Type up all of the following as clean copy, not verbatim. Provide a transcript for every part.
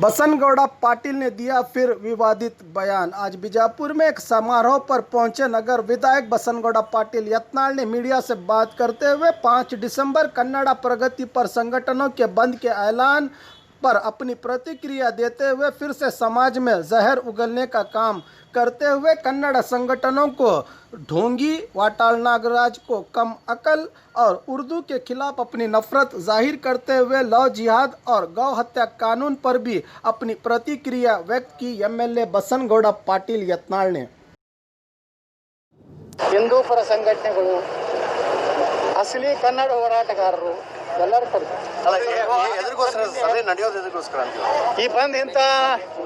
बसनगौड़ा पाटिल ने दिया फिर विवादित बयान। आज बीजापुर में एक समारोह पर पहुंचे नगर विधायक बसनगौड़ा पाटिल यत्नाल ने मीडिया से बात करते हुए 5 दिसंबर कन्नड़ा प्रगति पर संगठनों के बंद के ऐलान पर अपनी प्रतिक्रिया देते हुए फिर से समाज में जहर उगलने का काम करते हुए कन्नड़ संगठनों को ढोंगी वाटाल नागराज को कम अकल और उर्दू के खिलाफ अपनी नफरत जाहिर करते हुए लव जिहाद और गौ हत्या कानून पर भी अपनी प्रतिक्रिया व्यक्त की। एमएलए बसनगौड़ा पाटिल यत्नाल ने हिंदू पर संघटನೆಗಳು असली कन्नड़ ಹೋರಾಟಗಾರರು ಎಲ್ಲರೂ ಈ ಬಂದ್ ಇಂಥ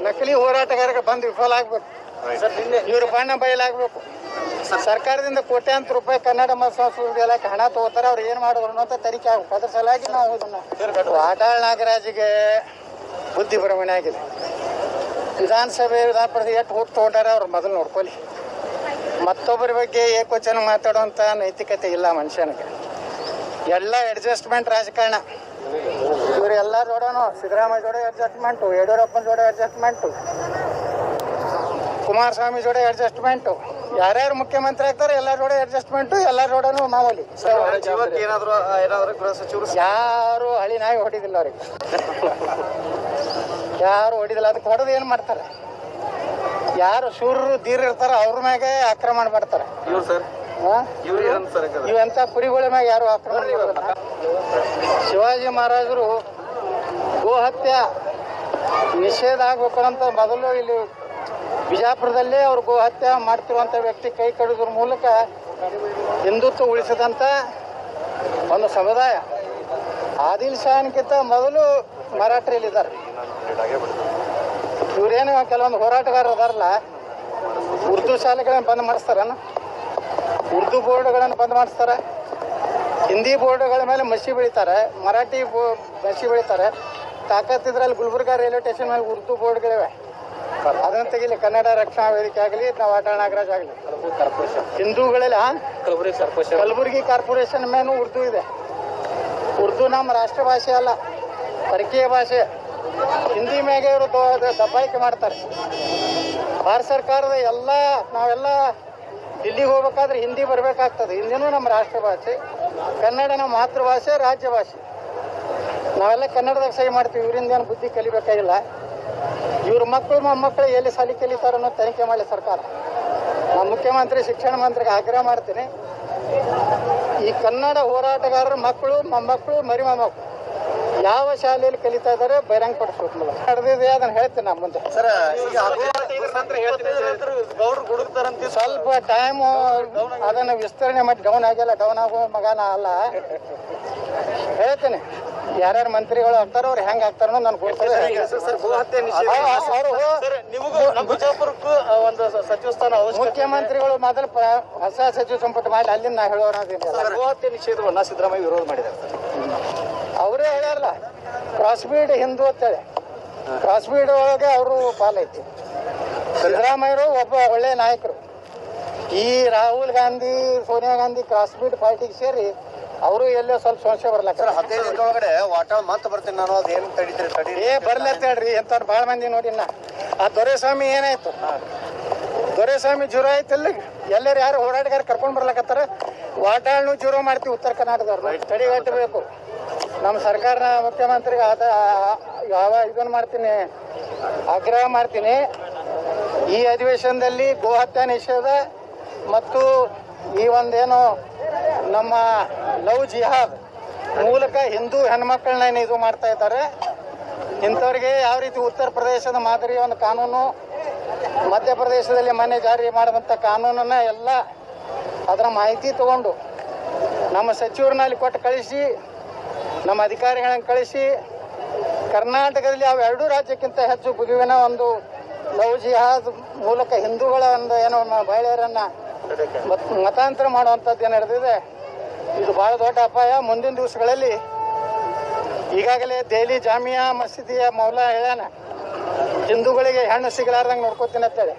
ನಕಲಿ ಹೋರಾಟಗಾರರಿಗೆ ಬಂದು ವಿಫಲ ಆಗ್ಬೇಕು, ಇವ್ರ ಬಣ್ಣ ಬಯಲಾಗಬೇಕು. ಸರ್ಕಾರದಿಂದ ಕೋಟ್ಯಾಂತರ ರೂಪಾಯಿ ಕನ್ನಡ ಮತ್ತು ಸಂಸ್ಕೃತಿ ಇಲಾಖೆ ಹಣ ತಗೋತಾರೆ, ಅವ್ರು ಏನು ಮಾಡಿದ್ರು ಅನ್ನೋ ತನಿಖೆ ಆಗ್ಬೇಕು. ಅದ್ರ ಸಲುವಾಗಿ ನಾವು ಇದನ್ನು ವಾಟಾಳ್ ನಾಗರಾಜಿಗೆ ಬುದ್ಧಿ ಭ್ರಮಣೆ ಆಗಿದೆ. ವಿಧಾನಸಭೆ ವಿಧಾನ ಪರಿಷತ್ ಎಷ್ಟು ಓಟ್ ತೊಗೊಂಡಾರೆ ಅವ್ರು ಮೊದಲು ನೋಡ್ಕೊಳ್ಳಿ. ಮತ್ತೊಬ್ಬರ ಬಗ್ಗೆ ಏಕವಚನ ಮಾತಾಡುವಂಥ ನೈತಿಕತೆ ಇಲ್ಲ ಮನುಷ್ಯನಿಗೆ. ಎಲ್ಲ ಅಡ್ಜಸ್ಟ್ಮೆಂಟ್ ರಾಜಕಾರಣ. ಇವರೆಲ್ಲ ಜೋಡೋನು ಸಿದ್ದರಾಮಯ್ಯ ಜೋಡೆ ಅಡ್ಜಸ್ಟ್ಮೆಂಟು, ಯಡಿಯೂರಪ್ಪನ ಜೋಡೆ ಅಡ್ಜಸ್ಟ್ಮೆಂಟು, ಕುಮಾರಸ್ವಾಮಿ ಜೋಡೆ ಅಡ್ಜಸ್ಟ್ಮೆಂಟು, ಯಾರ್ಯಾರು ಮುಖ್ಯಮಂತ್ರಿ ಆಗ್ತಾರೆ ಎಲ್ಲರ ಜೋಡೆ ಅಡ್ಜಸ್ಟ್ಮೆಂಟು, ಎಲ್ಲರ ಜೋಡನು ಮಾಮೂಲಿ. ಯಾರು ಹಳಿ ನಾಯಿ ಹೊಡಿದಿಲ್ಲ ಅವ್ರಿಗೆ, ಯಾರು ಹೊಡಿದಿಲ್ಲ. ಅದಕ್ಕೆ ಹೊಡೆದು ಏನು ಮಾಡ್ತಾರೆ? ಯಾರು ಶೂರರು ಧೀರ ಇರ್ತಾರ ಅವ್ರ ಮ್ಯಾಗೆ ಆಕ್ರಮಣ ಮಾಡ್ತಾರೆ. ಇವಂತ ಕುರಿಗಳ ಮ್ಯಾಗ ಯಾರು ಆಕ್ರಮಣ ಮಾಡೋದಿಲ್ಲ. ಶಿವಾಜಿ ಮಹಾರಾಜರು ಗೋಹತ್ಯೆ ನಿಷೇಧ ಆಗ್ಬೇಕು ಅಂತ ಮೊದಲು ಇಲ್ಲಿ ಬಿಜಾಪುರದಲ್ಲೇ ಅವ್ರು ಗೋಹತ್ಯೆ ಮಾಡ್ತಿರುವಂಥ ವ್ಯಕ್ತಿ ಕೈ ಕಡಿದ್ರ ಮೂಲಕ ಹಿಂದುತ್ವ ಉಳಿಸಿದಂಥ ಒಂದು ಸಮುದಾಯ. ಆದಿಲ್ ಶಾನ್ಗಿಂತ ಮೊದಲು ಮರಾಠರಿಯಲ್ಲಿದ್ದಾರೆ. ಇವ್ರೇನು ಕೆಲವೊಂದು ಹೋರಾಟಗಾರರು ಅದಾರಲ್ಲ, ಉರ್ದು ಶಾಲೆಗಳನ್ನು ಬಂದ್ ಮಾಡಿಸ್ತಾರನ, ಉರ್ದು ಬೋರ್ಡ್ಗಳನ್ನು ಬಂದ್ ಮಾಡಿಸ್ತಾರೆ, ಹಿಂದಿ ಬೋರ್ಡ್ಗಳ ಮೇಲೆ ಮಸಿ ಬೆಳಿತಾರೆ, ಮರಾಠಿ ಮಸಿ ಬೆಳಿತಾರೆ. ತಾಕತ್ತಿದ್ರಲ್ಲಿ ಗುಲ್ಬರ್ಗಾ ರೈಲ್ವೆ ಸ್ಟೇಷನ್ ಮೇಲೆ ಉರ್ದು ಬೋರ್ಡ್ಗಳಿವೆ, ಅದನ್ನು ತೆಗಿಲಿ. ಕನ್ನಡ ರಕ್ಷಣಾ ವೇದಿಕೆ ಆಗಲಿ, ನಾವು ವಾಟಾಳ್ ನಾಗರಾಜ್ ಆಗಲಿ, ಹಿಂದೂಗಳಲ್ಲಿ ಕಲಬುರಗಿ ಕಾರ್ಪೊರೇಷನ್ ಮೇಲೂ ಉರ್ದು ಇದೆ. ಉರ್ದು ನಮ್ಮ ರಾಷ್ಟ್ರ ಭಾಷೆ ಅಲ್ಲ, ಪರಕೀಯ ಭಾಷೆ. ಹಿಂದಿ ಮ್ಯಾಗೆ ಇವರು ದಬ್ಬಾಳಿಕೆ ಮಾಡ್ತಾರೆ. ಭಾರತ ಸರ್ಕಾರದ ನಾವೆಲ್ಲ ದಿಲ್ಲಿಗೆ ಹೋಗ್ಬೇಕಾದ್ರೆ ಹಿಂದಿ ಬರಬೇಕಾಗ್ತದೆ. ಹಿಂದಿನೂ ನಮ್ಮ ರಾಷ್ಟ್ರ ಭಾಷೆ, ಕನ್ನಡ ನಮ್ಮ ಮಾತೃಭಾಷೆ, ರಾಜ್ಯ ಭಾಷೆ. ನಾವೆಲ್ಲ ಕನ್ನಡದಾಗ ಸಹಿ ಮಾಡ್ತೀವಿ. ಇವರಿಂದ ಏನು ಬುದ್ಧಿ ಕಲಿಬೇಕಾಗಿಲ್ಲ. ಇವ್ರ ಮಕ್ಕಳು ಮೊಮ್ಮಕ್ಕಳು ಎಲ್ಲಿ ಸಾಲಿ ಕಲಿತಾರೋ ಅನ್ನೋ ತನಿಖೆ ಮಾಡಲಿ ಸರ್ಕಾರ. ನಾನು ಮುಖ್ಯಮಂತ್ರಿ ಶಿಕ್ಷಣ ಮಂತ್ರಿಗೆ ಆಗ್ರಹ ಮಾಡ್ತೀನಿ, ಈ ಕನ್ನಡ ಹೋರಾಟಗಾರರ ಮಕ್ಕಳು ಮೊಮ್ಮಕ್ಕಳು ಮರಿ ಮೊಮ್ಮಕ್ಕಳು ಯಾವ ಶಾಲೆಯಲ್ಲಿ ಕಲಿತಾ ಇದ್ದಾರೆ ಬಹಿರಂಗ ಪಡಿಸ್ಬೇಕು. ನಡೆದಿದೆ ಅದನ್ನ ಹೇಳ್ತೀನಿ ನಾನು ಮುಂದೆ. ಸ್ವಲ್ಪ ಟೈಮ್ ಅದನ್ನ ವಿಸ್ತರಣೆ ಮಾಡಿ ಡೌನ್ ಆಗಿಲ್ಲ, ಡೌನ್ ಆಗೋ ಮಗನ ಅಲ್ಲ ಹೇಳ್ತೀನಿ. ಯಾರ್ಯಾರು ಮಂತ್ರಿಗಳು ಆಗ್ತಾರೋ ಅವ್ರು ಹೆಂಗ್ ಆಗ್ತಾರೋ ನನ್ಗೆ ಗೊತ್ತಿದೆ. ಒಂದು ಸಚಿವ ಸ್ಥಾನ ಮುಖ್ಯಮಂತ್ರಿಗಳು ಮೊದಲು ಹೊಸ ಸಚಿವ ಸಂಪುಟ ಮಾಡಿ ಅಲ್ಲಿಂದ ನಾ ಹೇಳೋಣ. ಗೋಹತ್ಯೆ ನಿಷೇಧವನ್ನ ಸಿದ್ದರಾಮಯ್ಯ ವಿರೋಧ ಮಾಡಿದ್ದಾರೆ. ಅವರೇ ಹೇಳ್ಯಾರಲ್ಲ, ಕ್ರಾಸ್ ಬೀಡ್ ಹಿಂದೂ ಅಂತೇಳಿ. ಕ್ರಾಸ್ ಬೀಡ್ ಒಳಗೆ ಅವರು ಪಾಲೈತಿ. ಸಿದ್ದರಾಮಯ್ಯರು ಒಬ್ಬ ಒಳ್ಳೆ ನಾಯಕರು. ಈ ರಾಹುಲ್ ಗಾಂಧಿ, ಸೋನಿಯಾ ಗಾಂಧಿ ಕ್ರಾಸ್ ಬೀಡ್ ಪಾರ್ಟಿಗೆ ಸೇರಿ ಅವರು ಎಲ್ಲೋ ಸ್ವಲ್ಪ ಸಂಶಯ ಬರ್ಲಾಕ. 15 ದಿನ ಒಳಗಡೆ ವಾಟಾಳ್ ಮತ್ತೆ ಬರ್ತೀನಿ ನಾನು, ಅದೇನು ತಡೀತೀರಿ? ಬರ್ಲಿ ಅಂತ ಹೇಳ್ರಿ. ಎಂಥವ್ರು ಭಾಳ ಮಂದಿ ನೋಡಿನ. ಆ ದೊರೆಸ್ವಾಮಿ ಏನಾಯ್ತು? ದೊರೆಸ್ವಾಮಿ ಜೀರೋ ಆಯ್ತಲ್ಲ. ಎಲ್ಲರೂ ಯಾರು ಹೋರಾಟಗಾರ ಕರ್ಕೊಂಡು ಬರ್ಲಾಕತ್ತಾರ. ವಾಟಾಳ್ನು ಜೀರೋ ಮಾಡ್ತೀವಿ ಉತ್ತರ ಕರ್ನಾಟಕದವ್ರು. ತಡೆಗಟ್ಟಬೇಕು. ನಮ್ಮ ಸರ್ಕಾರನ ಮುಖ್ಯಮಂತ್ರಿಗೆ ಇದನ್ನು ಮಾಡ್ತೀನಿ, ಆಗ್ರಹ ಮಾಡ್ತೀನಿ. ಈ ಅಧಿವೇಶನದಲ್ಲಿ ಗೋಹತ್ಯೆ ನಿಷೇಧ ಮತ್ತು ಈ ಒಂದೇನು ನಮ್ಮ ಲವ್ ಜಿಹಾದ್ ಮೂಲಕ ಹಿಂದೂ ಹೆಣ್ಮಕ್ಳನ್ನ ಇದು ಮಾಡ್ತಾ ಇದ್ದಾರೆ. ಇಂಥವ್ರಿಗೆ ಯಾವ ರೀತಿ ಉತ್ತರ ಪ್ರದೇಶದ ಮಾದರಿಯ ಒಂದು ಕಾನೂನು, ಮಧ್ಯಪ್ರದೇಶದಲ್ಲಿ ಮೊನ್ನೆ ಜಾರಿ ಮಾಡುವಂಥ ಕಾನೂನನ್ನು ಎಲ್ಲ ಅದರ ಮಾಹಿತಿ ತಗೊಂಡು ನಮ್ಮ ಸಚಿವರನ್ನ ಕೊಟ್ಟು ಕಳಿಸಿ, ನಮ್ಮ ಅಧಿಕಾರಿಗಳನ್ನು ಕಳಿಸಿ, ಕರ್ನಾಟಕದಲ್ಲಿ ಅವು ಎರಡೂ ರಾಜ್ಯಕ್ಕಿಂತ ಹೆಚ್ಚು ಬಿಗುವಿನ ಒಂದು ಲವ್ ಜಿಹಾದ್ ಮೂಲಕ ಹಿಂದೂಗಳ ಒಂದು ಏನೋ ಮಹಿಳೆಯರನ್ನು ಮತಾಂತರ ಮಾಡುವಂಥದ್ದು ಏನು ನಡೆದಿದೆ. ಇದು ಭಾಳ ದೊಡ್ಡ ಅಪಾಯ. ಮುಂದಿನ ದಿವಸಗಳಲ್ಲಿ ಈಗಾಗಲೇ ದೆಹಲಿ ಜಾಮಿಯಾ ಮಸೀದಿಯ ಮೌಲಾ ಹೇಳ್ಯಾನ, ಹಿಂದೂಗಳಿಗೆ ಹೆಣ್ಣು ಸಿಗಲಾರ್ದಂಗೆ ನೋಡ್ಕೋತೀನಿ ಅಂತೇಳಿ.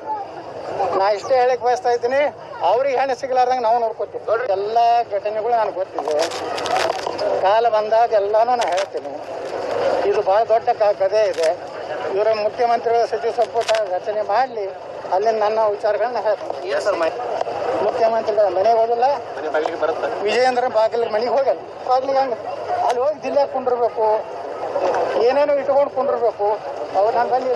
ನಾ ಇಷ್ಟೇ ಹೇಳಕ್ಕೆ ಬಯಸ್ತಾ ಇದ್ದೀನಿ, ಅವ್ರಿಗೆ ಹೆಣ್ಣು ಸಿಗಲಾರ್ದಂಗೆ ನಾವು ನೋಡ್ಕೋತೀವಿ. ಎಲ್ಲ ಘಟನೆಗಳು ನನಗೆ ಗೊತ್ತಿದೆ. ಕಾಲ ಬಂದಾಗ ಎಲ್ಲನೂ ನಾನು ಹೇಳ್ತೀನಿ. ಇದು ಭಾಳ ದೊಡ್ಡ ಕಥೆ ಇದೆ. ಇವರ ಮುಖ್ಯಮಂತ್ರಿಗಳ ಸಚಿವ ಸಂಪುಟ ರಚನೆ ಮಾಡಲಿ, ಅಲ್ಲಿಂದ ನನ್ನ ವಿಚಾರಗಳನ್ನ ಹೇಳ್ತೀನಿ. ಮುಖ್ಯಮಂತ್ರಿಗಳ ಮನೆಗೆ ಹೋಗಲ್ಲ, ವಿಜಯೇಂದ್ರ ಬಾಗಿಲಿಗೆ ಮನೆಗೆ ಹೋಗಲ್ಲ. ಬಾಗಿಲಿಗೆ ಹಂಗೆ ಅಲ್ಲಿ ಹೋಗಿ ಜಿಲ್ಲೆ ಕುಂಡಿರ್ಬೇಕು, ಏನೇನೋ ಇಟ್ಕೊಂಡು ಕುಂಡಿರ್ಬೇಕು. ಅವ್ರು ನನ್ನ ಬಲ್ಲಿ